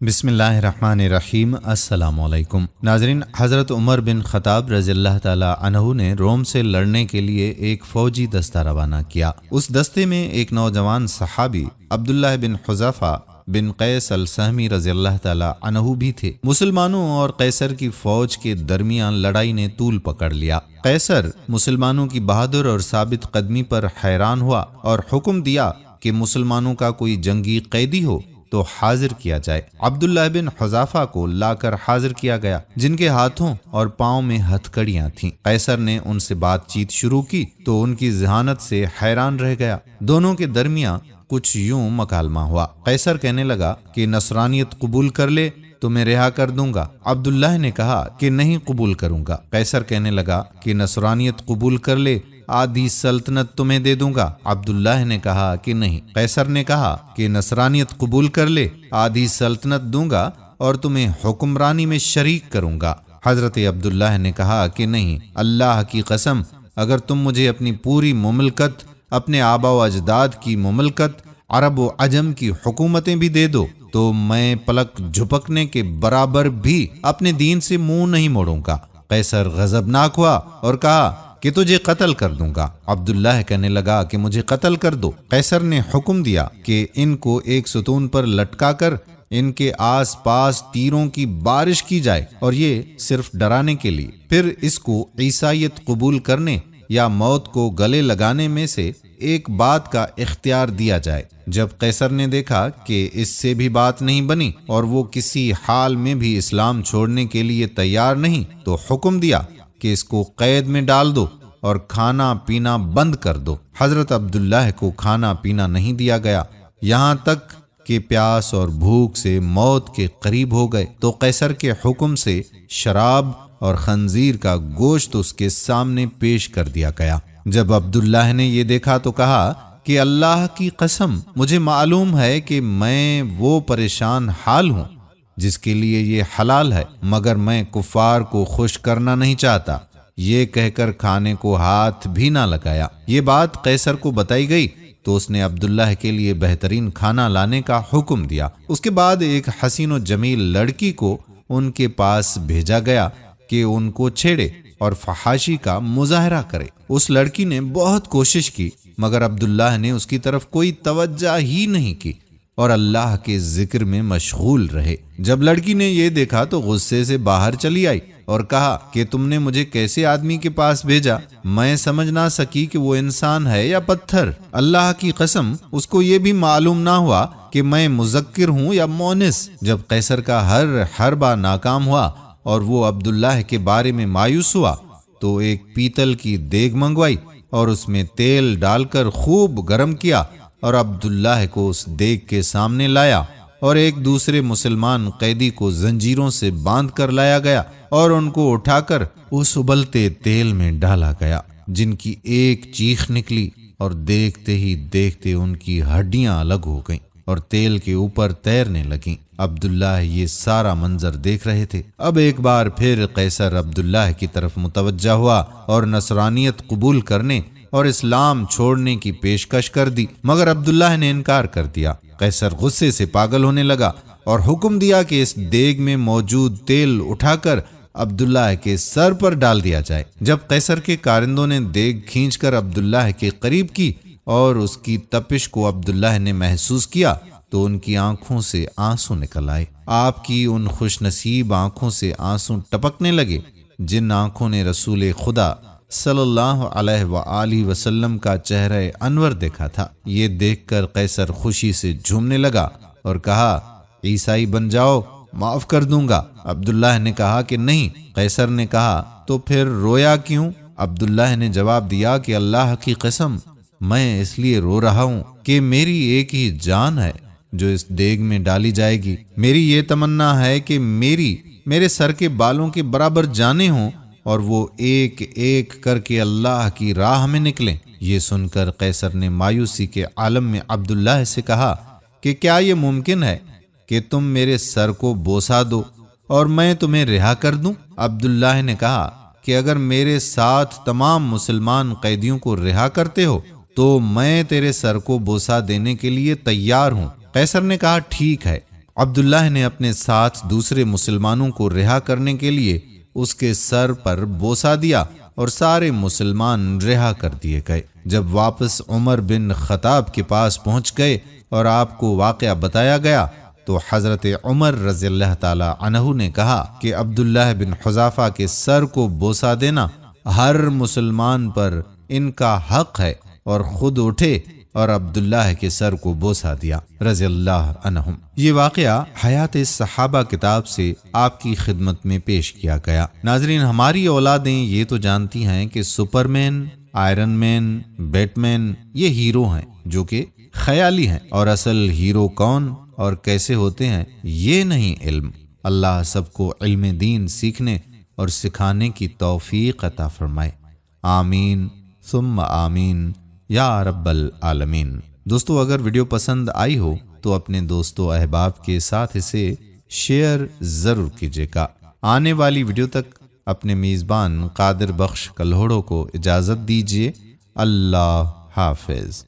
بسم اللہ الرحمن الرحیم۔ السلام علیکم ناظرین، حضرت عمر بن خطاب رضی اللہ تعالی عنہ نے روم سے لڑنے کے لیے ایک فوجی دستہ روانہ کیا۔ اس دستے میں ایک نوجوان صحابی عبداللہ بن حذیفہ بن قیس السہمی رضی اللہ تعالی عنہ بھی تھے۔ مسلمانوں اور قیصر کی فوج کے درمیان لڑائی نے طول پکڑ لیا۔ قیصر مسلمانوں کی بہادر اور ثابت قدمی پر حیران ہوا اور حکم دیا کہ مسلمانوں کا کوئی جنگی قیدی ہو تو حاضر کیا جائے۔ عبداللہ بن حذیفہ کو لا کر حاضر کیا گیا، جن کے ہاتھوں اور پاؤں میں ہتھ کڑیاں تھیں۔ قیصر نے ان سے بات چیت شروع کی تو ان کی ذہانت سے حیران رہ گیا۔ دونوں کے درمیان کچھ یوں مکالمہ ہوا۔ قیصر کہنے لگا کہ نصرانیت قبول کر لے تو میں رہا کر دوں گا۔ عبداللہ نے کہا کہ نہیں قبول کروں گا۔ قیصر کہنے لگا کہ نصرانیت قبول کر لے، آدھی سلطنت تمہیں دے دوں گا۔ عبداللہ نے کہا کہ نہیں۔ قیصر نے کہا کہ نصرانیت قبول کر لے، آدھی سلطنت دوں گا اور تمہیں حکمرانی میں شریک کروں گا۔ حضرت عبداللہ نے کہا کہ نہیں، اللہ کی قسم، اگر تم مجھے اپنی پوری مملکت، اپنے آبا و اجداد کی مملکت، عرب و عجم کی حکومتیں بھی دے دو تو میں پلک جھپکنے کے برابر بھی اپنے دین سے منہ نہیں موڑوں گا۔ قیصر غضبناک ہوا اور کہا کہ تجھے قتل کر دوں گا۔ عبداللہ کہنے لگا کہ مجھے قتل کر دو۔ قیصر نے حکم دیا کہ ان کو ایک ستون پر لٹکا کر ان کے آس پاس تیروں کی بارش کی جائے، اور یہ صرف ڈرانے کے لیے۔ پھر اس کو عیسائیت قبول کرنے یا موت کو گلے لگانے میں سے ایک بات کا اختیار دیا جائے۔ جب قیصر نے دیکھا کہ اس سے بھی بات نہیں بنی اور وہ کسی حال میں بھی اسلام چھوڑنے کے لیے تیار نہیں، تو حکم دیا کہ اس کو قید میں ڈال دو اور کھانا پینا بند کر دو۔ حضرت عبداللہ کو کھانا پینا نہیں دیا گیا، یہاں تک کہ پیاس اور بھوک سے موت کے قریب ہو گئے تو قیصر کے حکم سے شراب اور خنزیر کا گوشت اس کے سامنے پیش کر دیا گیا۔ جب عبداللہ نے یہ دیکھا تو کہا کہ اللہ کی قسم، مجھے معلوم ہے کہ میں وہ پریشان حال ہوں جس کے لیے یہ حلال ہے، مگر میں کفار کو خوش کرنا نہیں چاہتا۔ یہ کہہ کر کھانے کو ہاتھ بھی نہ لگایا۔ یہ بات قیصر کو بتائی گئی تو اس نے عبداللہ کے لیے بہترین کھانا لانے کا حکم دیا۔ اس کے بعد ایک حسین و جمیل لڑکی کو ان کے پاس بھیجا گیا کہ ان کو چھیڑے اور فحاشی کا مظاہرہ کرے۔ اس لڑکی نے بہت کوشش کی، مگر عبداللہ نے اس کی طرف کوئی توجہ ہی نہیں کی اور اللہ کے ذکر میں مشغول رہے۔ جب لڑکی نے یہ دیکھا تو غصے سے باہر چلی آئی اور کہا کہ تم نے مجھے کیسے آدمی کے پاس بھیجا؟ میں سمجھ نہ سکی کہ وہ انسان ہے یا پتھر۔ اللہ کی قسم، اس کو یہ بھی معلوم نہ ہوا کہ میں مذکر ہوں یا مونس۔ جب قیصر کا ہر حربہ ناکام ہوا اور وہ عبداللہ کے بارے میں مایوس ہوا تو ایک پیتل کی دیگ منگوائی اور اس میں تیل ڈال کر خوب گرم کیا اور عبداللہ کو اس دیگ کے سامنے لایا، اور ایک دوسرے مسلمان قیدی کو زنجیروں سے باندھ کر لایا گیا اور ان کو اٹھا کر اس ابلتے تیل میں ڈالا گیا، جن کی ایک چیخ نکلی اور دیکھتے ہی دیکھتے ان کی ہڈیاں الگ ہو گئیں اور تیل کے اوپر تیرنے لگیں۔ عبداللہ یہ سارا منظر دیکھ رہے تھے۔ اب ایک بار پھر قیصر عبداللہ کی طرف متوجہ ہوا اور نصرانیت قبول کرنے اور اسلام چھوڑنے کی پیشکش کر دی، مگر عبداللہ نے انکار کر دیا۔ قیصر غصے سے پاگل ہونے لگا اور حکم دیا کہ اس دیگ میں موجود تیل اٹھا کر عبداللہ کے سر پر ڈال دیا جائے۔ جب قیصر کے کارندوں نے دیگ کھینچ کر عبداللہ کے قریب کی اور اس کی تپش کو عبداللہ نے محسوس کیا تو ان کی آنکھوں سے آنسو نکل آئے۔ آپ کی ان خوش نصیب آنکھوں سے آنسو ٹپکنے لگے جن آنکھوں نے رسول خدا صلی اللہ علیہ وآلہ وسلم کا چہرہ انور دیکھا تھا۔ یہ دیکھ کر قیصر خوشی سے جھومنے لگا اور کہا، عیسائی بن جاؤ، معاف کر دوں گا۔ عبداللہ نے کہا کہ نہیں۔ قیصر نے کہا تو پھر رویا کیوں؟ عبداللہ نے جواب دیا کہ اللہ کی قسم، میں اس لیے رو رہا ہوں کہ میری ایک ہی جان ہے جو اس دیگ میں ڈالی جائے گی۔ میری یہ تمنا ہے کہ میرے سر کے بالوں کے برابر جانیں ہوں اور وہ ایک ایک کر کے اللہ کی راہ میں نکلیں۔ یہ سن کر قیصر نے مایوسی کے عالم میں عبداللہ سے کہا کہ کیا یہ ممکن ہے کہ تم میرے سر کو بوسا دو اور میں تمہیں رہا کر دوں؟ عبداللہ نے کہا کہ اگر میرے ساتھ تمام مسلمان قیدیوں کو رہا کرتے ہو تو میں تیرے سر کو بوسا دینے کے لیے تیار ہوں۔ قیصر نے کہا ٹھیک ہے، عبداللہ نے اپنے ساتھ دوسرے مسلمانوں کو رہا کرنے کے لیے اس کے سر پر بوسہ دیا اور سارے مسلمان رہا کر دیے گئے۔ جب واپس عمر بن خطاب کے پاس پہنچ گئے اور آپ کو واقعہ بتایا گیا تو حضرت عمر رضی اللہ تعالی عنہ نے کہا کہ عبداللہ بن حذافہ کے سر کو بوسہ دینا ہر مسلمان پر ان کا حق ہے، اور خود اٹھے اور عبداللہ کے سر کو بوسہ دیا رضی اللہ عنہم۔ یہ واقعہ حیات صحابہ کتاب سے آپ کی خدمت میں پیش کیا گیا۔ ناظرین، ہماری اولادیں یہ تو جانتی ہیں کہ سپرمین، آئرن مین، بیٹ مین یہ ہیرو ہیں جو کہ خیالی ہیں، اور اصل ہیرو کون اور کیسے ہوتے ہیں یہ نہیں علم۔ اللہ سب کو علم دین سیکھنے اور سکھانے کی توفیق عطا فرمائے، آمین ثم آمین یا رب العالمین۔ دوستو، اگر ویڈیو پسند آئی ہو تو اپنے دوستو احباب کے ساتھ اسے شیئر ضرور کیجیے گا۔ آنے والی ویڈیو تک اپنے میزبان قادر بخش کلہوڑو کو اجازت دیجیے۔ اللہ حافظ۔